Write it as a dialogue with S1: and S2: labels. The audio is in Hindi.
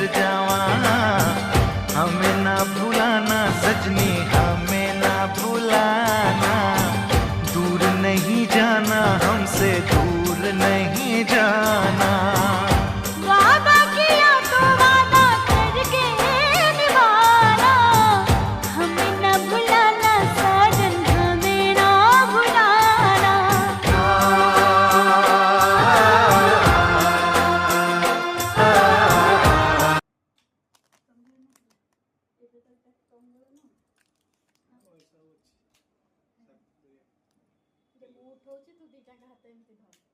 S1: मर जावा। हमें ना भुलाना सजनी, हमें ना भुलाना। दूर नहीं जाना हमसे, दूर नहीं जाना।
S2: वादा किया तो वादा करके निभाना। हमें न भुलाना साजन, हमें न भुलाना।
S3: ମୁଁ ଉଠଉଛି ତୁ ଦିଟା ହାତ ଏମିତି ଧର।